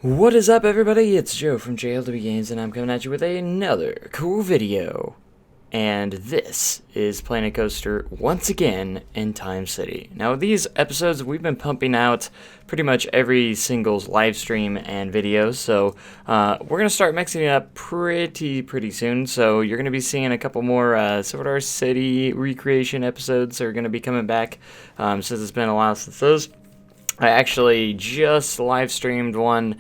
What is up, everybody? It's Joe from JLW Games, and I'm coming at you with another cool video. And this is Planet Coaster once again in Time City. Now, these episodes we've been pumping out pretty much every single live stream and video, so we're gonna start mixing it up pretty soon. So you're gonna be seeing a couple more Silver City recreation episodes are gonna be coming back since it's been a while since those. I actually just live streamed one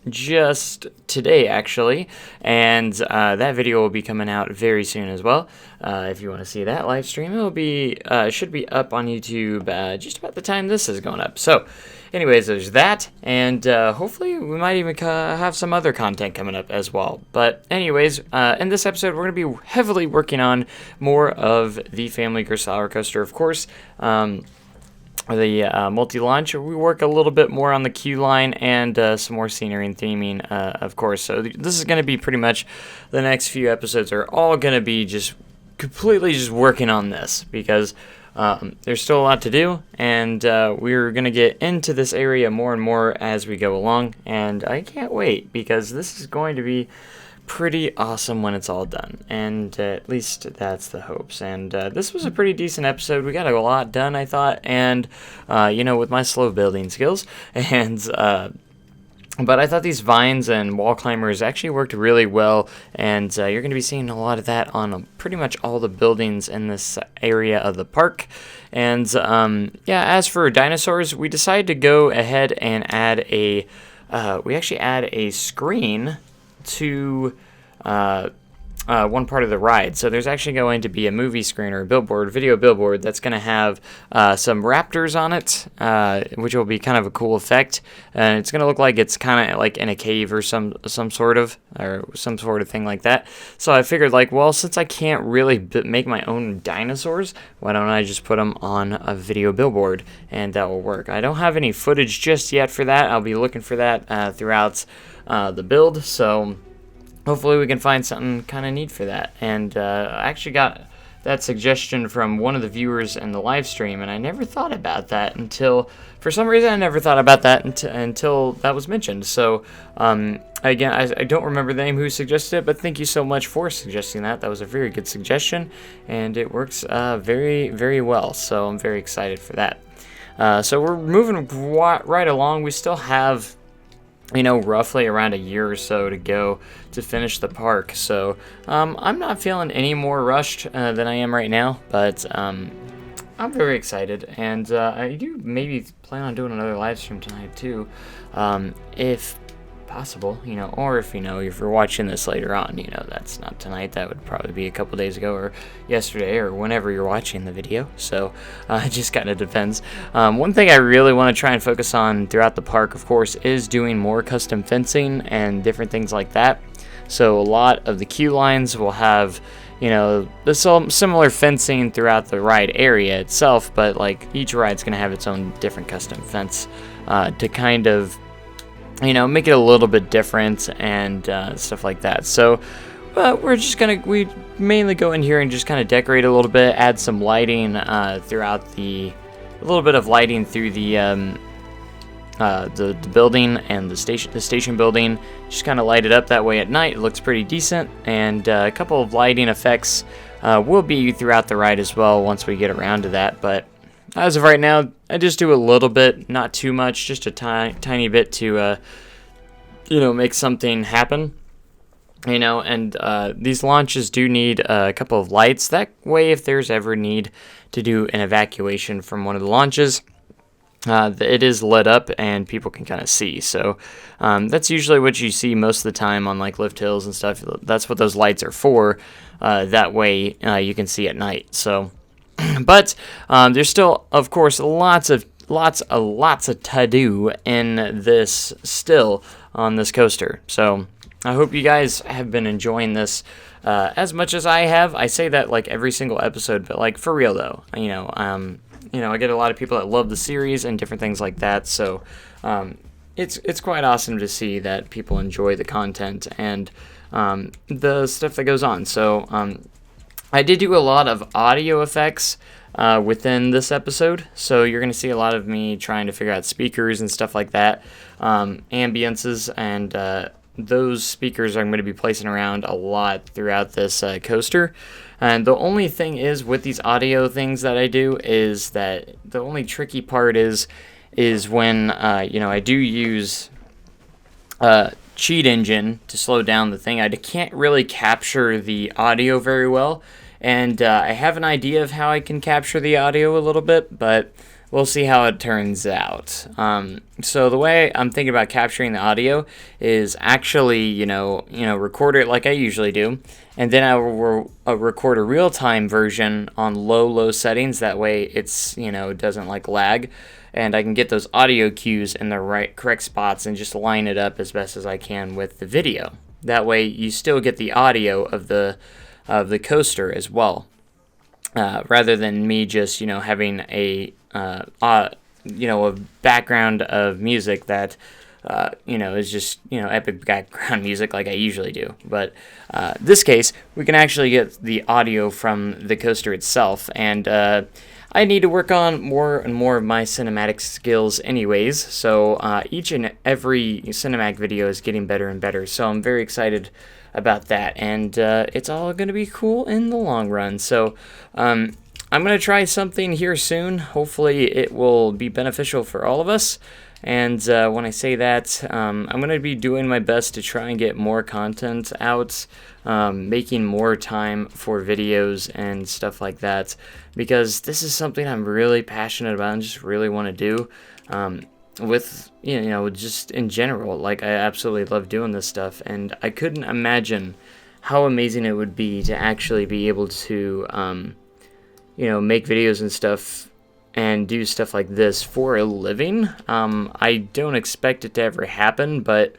just today, actually, and that video will be coming out very soon as well. If you want to see that live stream, it'll be should be up on YouTube just about the time this is going up. So, anyways, there's that, and hopefully we might even have some other content coming up as well. But anyways, in this episode, we're going to be heavily working on more of the Family Curse Roller Coaster, of course. The multi-launch. We work a little bit more on the queue line and some more scenery and theming, of course. So this is going to be pretty much the next few episodes are all going to be just completely just working on this because there's still a lot to do, and we're going to get into this area more and more as we go along, and I can't wait because this is going to be pretty awesome when it's all done, and at least that's the hopes. And this was a pretty decent episode. We got a lot done, I thought, and with my slow building skills, and but I thought these vines and wall climbers actually worked really well, and you're going to be seeing a lot of that on pretty much all the buildings in this area of the park. And as for dinosaurs, we decided to go ahead and add we actually add a screen to one part of the ride. So there's actually going to be a movie screen or a video billboard that's going to have some raptors on it, which will be kind of a cool effect. And it's going to look like it's kind of like in a cave or some sort of thing like that. So I figured, since I can't really make my own dinosaurs, why don't I just put them on a video billboard, and that will work. I don't have any footage just yet for that. I'll be looking for that throughout the build, so hopefully we can find something kind of neat for that. And I actually got that suggestion from one of the viewers in the live stream, and I never thought about that until that was mentioned. So again, I don't remember the name who suggested it, but thank you so much for suggesting that. That was a very good suggestion, and it works very well, so I'm very excited for that. So we're moving right along. We still have roughly around a year or so to go to finish the park. So I'm not feeling any more rushed than I am right now, but I'm very excited, and I do maybe plan on doing another live stream tonight too, if possible, or if you're watching this later on, that's not tonight, that would probably be a couple days ago or yesterday or whenever you're watching the video. So it just kind of depends. One thing I really want to try and focus on throughout the park, of course, is doing more custom fencing and different things like that. So a lot of the queue lines will have the similar fencing throughout the ride area itself, but each ride's going to have its own different custom fence to kind of make it a little bit different and stuff like that. So we mainly go in here and just kind of decorate a little bit, add some lighting throughout a little bit of lighting through the building and the station building. Just kind of light it up that way at night. It looks pretty decent, and a couple of lighting effects will be throughout the ride as well once we get around to that. But as of right now, I just do a little bit, not too much, just a tiny bit to, make something happen. And these launches do need a couple of lights. That way, if there's ever need to do an evacuation from one of the launches, it is lit up and people can kind of see. So that's usually what you see most of the time on lift hills and stuff. That's what those lights are for. That way you can see at night. So. But there's still, of course, lots of to do in this still on this coaster. So I hope you guys have been enjoying this as much as I have. I say that every single episode, but for real though, I get a lot of people that love the series and different things like that. So it's quite awesome to see that people enjoy the content and the stuff that goes on. So I did do a lot of audio effects within this episode. So you're going to see a lot of me trying to figure out speakers and stuff like that, ambiances, and those speakers I'm going to be placing around a lot throughout this coaster. And the only thing is with these audio things that I do is that the only tricky part is when I do use cheat engine to slow down the thing. I can't really capture the audio very well, and I have an idea of how I can capture the audio a little bit, but we'll see how it turns out. So the way I'm thinking about capturing the audio is actually, record it like I usually do, and then I will record a real-time version on low settings. That way it's, doesn't like lag, and I can get those audio cues in the correct spots and just line it up as best as I can with the video. That way you still get the audio of the coaster as well, rather than me just, having a background of music that is just, epic background music like I usually do. But this case, we can actually get the audio from the coaster itself, and I need to work on more and more of my cinematic skills anyways, so each and every cinematic video is getting better and better, so I'm very excited about that, and it's all going to be cool in the long run. So I'm going to try something here soon. Hopefully it will be beneficial for all of us. And when I say that, I'm going to be doing my best to try and get more content out, making more time for videos and stuff like that, because this is something I'm really passionate about and just really want to do. With, just in general, like, I absolutely love doing this stuff, and I couldn't imagine how amazing it would be to actually be able to, make videos and stuff and do stuff like this for a living. I don't expect it to ever happen, but,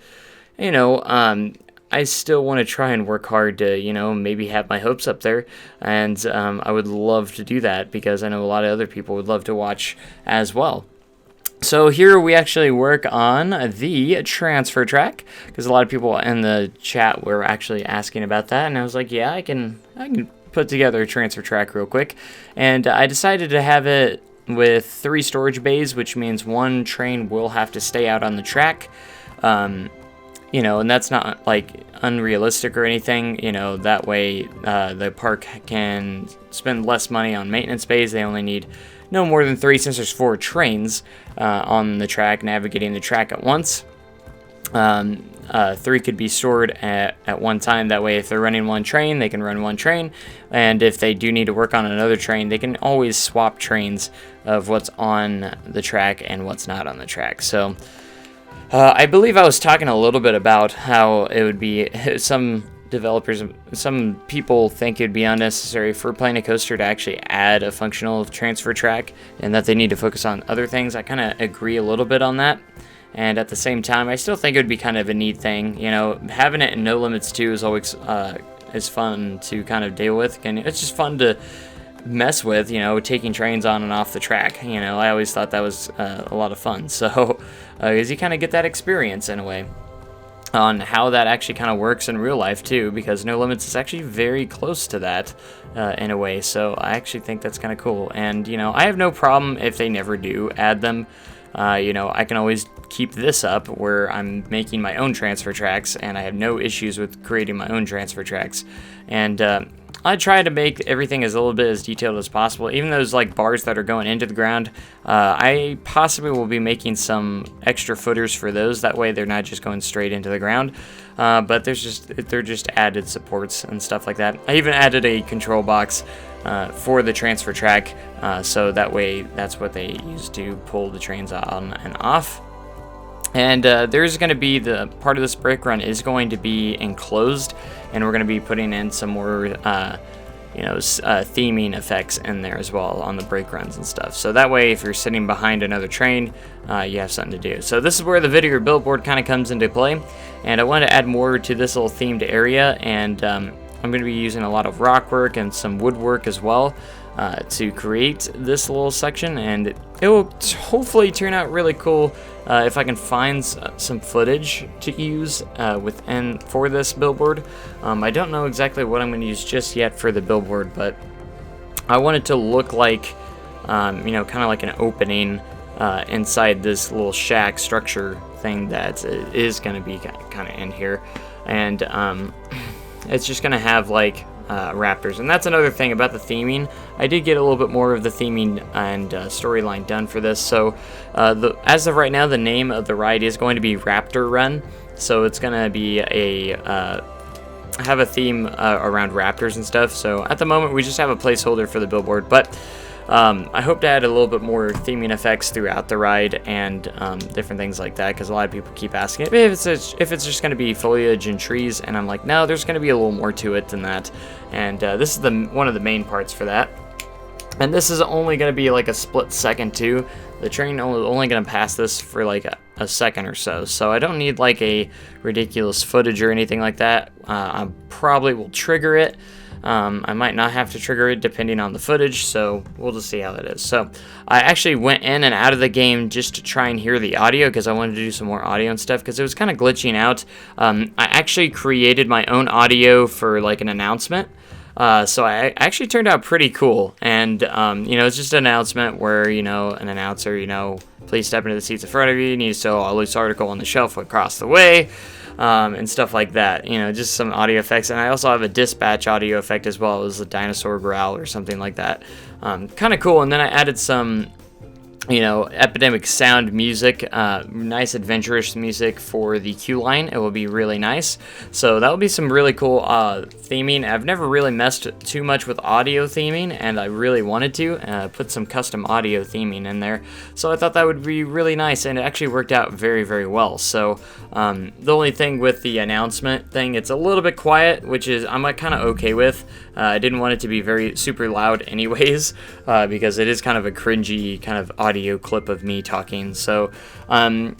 I still want to try and work hard to, maybe have my hopes up there, and I would love to do that because I know a lot of other people would love to watch as well. So here we actually work on the transfer track, because a lot of people in the chat were actually asking about that, and I was like, yeah, I can put together a transfer track real quick. And I decided to have it with 3 storage bays, which means 1 train will have to stay out on the track. And that's not like unrealistic or anything. That way the park can spend less money on maintenance bays. They only need no more than 3, since there's 4 trains on the track navigating the track at once. 3 could be stored at one time. That way if they're running 1 train, they can run 1 train, and if they do need to work on another train, they can always swap trains of what's on the track and what's not on the track. So I believe I was talking a little bit about how it would be, some people think it'd be unnecessary for Planet Coaster to actually add a functional transfer track, and that they need to focus on other things. I kind of agree a little bit on that, and at the same time, I still think it would be kind of a neat thing. Having it in No Limits 2 is always is fun to kind of deal with, and it's just fun to mess with, taking trains on and off the track. I always thought that was a lot of fun, so because you kind of get that experience in a way on how that actually kind of works in real life too, because No Limits is actually very close to that in a way. So I actually think that's kind of cool, and I have no problem if they never do add them. I can always keep this up where I'm making my own transfer tracks, and I have no issues with creating my own transfer tracks. And I try to make everything as a little bit as detailed as possible. Even those like bars that are going into the ground, I possibly will be making some extra footers for those. That way they're not just going straight into the ground. But they're just added supports and stuff like that. I even added a control box for the transfer track, so that way that's what they use to pull the trains on and off. And there's going to be the part of this brake run is going to be enclosed, and we're going to be putting in some more theming effects in there as well on the brake runs and stuff. So that way, if you're sitting behind another train, you have something to do. So this is where the video billboard kind of comes into play, and I want to add more to this little themed area, and I'm going to be using a lot of rock work and some woodwork as well to create this little section, and it will hopefully turn out really cool if I can find some footage to use for this billboard. I don't know exactly what I'm going to use just yet for the billboard, but I want it to look like you know, kind of like an opening inside this little shack structure thing that is going to be kind of in here. And it's just going to have like raptors. And that's another thing about the theming. I did get a little bit more of the theming and storyline done for this. So as of right now, the name of the ride is going to be Raptor Run. So it's going to be have a theme around raptors and stuff. So at the moment, we just have a placeholder for the billboard, but I hope to add a little bit more theming effects throughout the ride and different things like that, because a lot of people keep asking if it's just going to be foliage and trees, and I'm like, no, there's going to be a little more to it than that. And this is one of the main parts for that. And this is only going to be like a split second too. The train only going to pass this for like a second or so. So I don't need like a ridiculous footage or anything like that. I probably will trigger it. I might not have to trigger it depending on the footage, so we'll just see how that is. So I actually went in and out of the game just to try and hear the audio, because I wanted to do some more audio and stuff, because it was kind of glitching out. I actually created my own audio for like an announcement. So I actually turned out pretty cool, and you know, it's just an announcement where, you know, an announcer, you know, please step into the seats in front of you, you need to sell a loose article on the shelf across the way, and stuff like that, you know, just some audio effects. And I also have a dispatch audio effect as well as a dinosaur growl or something like that. Kind of cool. And then I added some, you know, epidemic sound music, nice adventurous music for the queue line. It will be really nice. So that will be some really cool theming. I've never really messed too much with audio theming, and I really wanted to put some custom audio theming in there. So I thought that would be really nice, and it actually worked out very, very well. So the only thing with the announcement thing, it's a little bit quiet, which is I'm kind of okay with. I didn't want it to be very super loud anyways, because it is kind of a cringy kind of audio clip of me talking. So I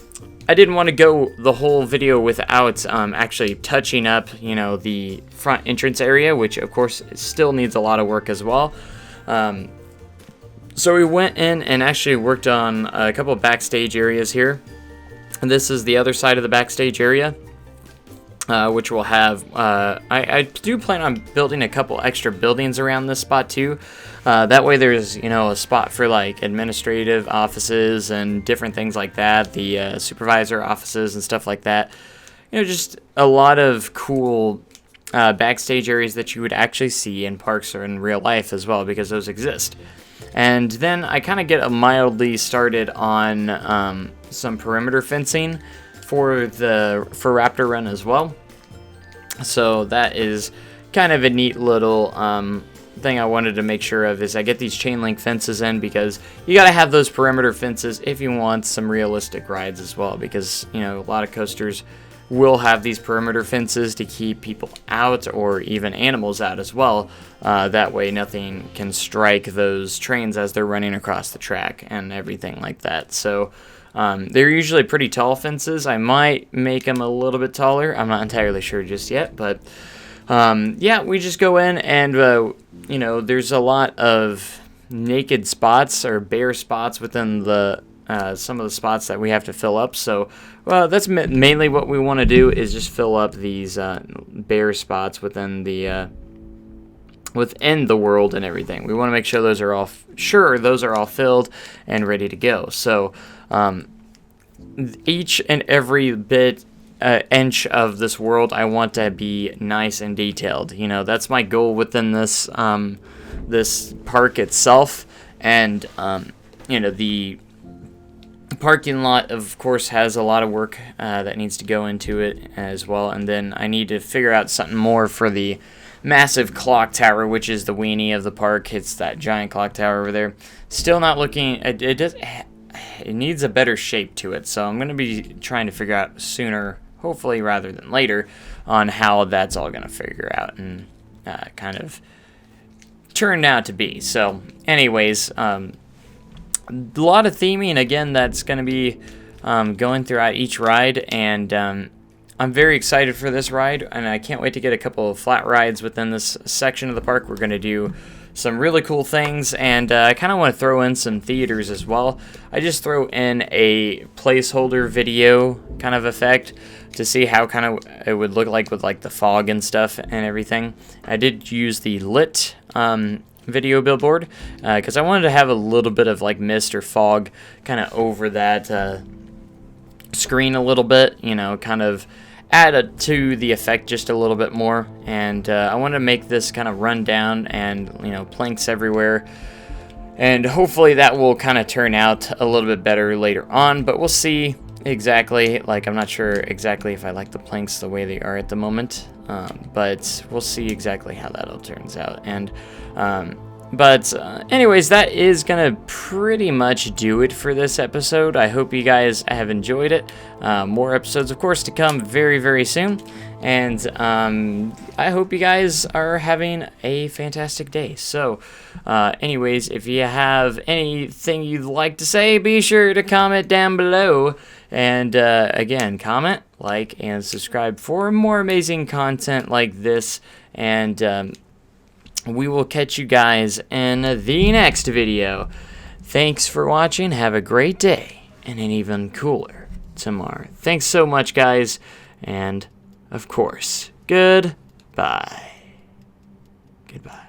didn't want to go the whole video without actually touching up, you know, the front entrance area, which of course still needs a lot of work as well. So we went in and actually worked on a couple of backstage areas here. And this is the other side of the backstage area, which will have, I do plan on building a couple extra buildings around this spot too. That way there's, you know, a spot for like administrative offices and different things like that, the supervisor offices and stuff like that. You know, just a lot of cool backstage areas that you would actually see in parks or in real life as well, because those exist. And then I kind of get mildly started on some perimeter fencing for Raptor Run as well. So that is kind of a neat little thing I wanted to make sure of, is I get these chain link fences in, because you got to have those perimeter fences if you want some realistic rides as well, because, you know, a lot of coasters will have these perimeter fences to keep people out, or even animals out as well. That way nothing can strike those trains as they're running across the track and everything like that. So they're usually pretty tall fences. I might make them a little bit taller. I'm not entirely sure just yet, but yeah, we just go in and, you know, there's a lot of naked spots or bare spots within the some of the spots that we have to fill up. So that's mainly what we want to do, is just fill up these bare spots within the world and everything. We want to make sure those are all filled and ready to go. So each and every bit inch of this world I want to be nice and detailed. You know, that's my goal within this this park itself. And you know, the parking lot of course has a lot of work that needs to go into it as well. And then I need to figure out something more for the massive clock tower, which is the weenie of the park. It's that giant clock tower over there. Still not looking, it needs a better shape to it, so I'm going to be trying to figure out sooner, hopefully rather than later, on how that's all going to figure out and kind of turn out to be. So anyways, a lot of theming again that's going to be going throughout each ride, and I'm very excited for this ride, and I can't wait to get a couple of flat rides within this section of the park. We're going to do some really cool things, and I kind of want to throw in some theaters as well. I just throw in a placeholder video kind of effect to see how kind of it would look like with like the fog and stuff and everything. I did use the lit video billboard, because I wanted to have a little bit of like mist or fog kind of over that screen a little bit, you know, kind of add to the effect just a little bit more. And I want to make this kind of run down and, you know, planks everywhere, and hopefully that will kind of turn out a little bit better later on, but we'll see. Exactly, like I'm not sure exactly if I like the planks the way they are at the moment, but we'll see exactly how that all turns out. And anyways, that is gonna pretty much do it for this episode. I hope you guys have enjoyed it. More episodes, of course, to come very, very soon. And I hope you guys are having a fantastic day. So, anyways, if you have anything you'd like to say, be sure to comment down below. And again, comment, like, and subscribe for more amazing content like this. And we will catch you guys in the next video. Thanks for watching. Have a great day and an even cooler tomorrow. Thanks so much, guys. And, of course, goodbye. Goodbye.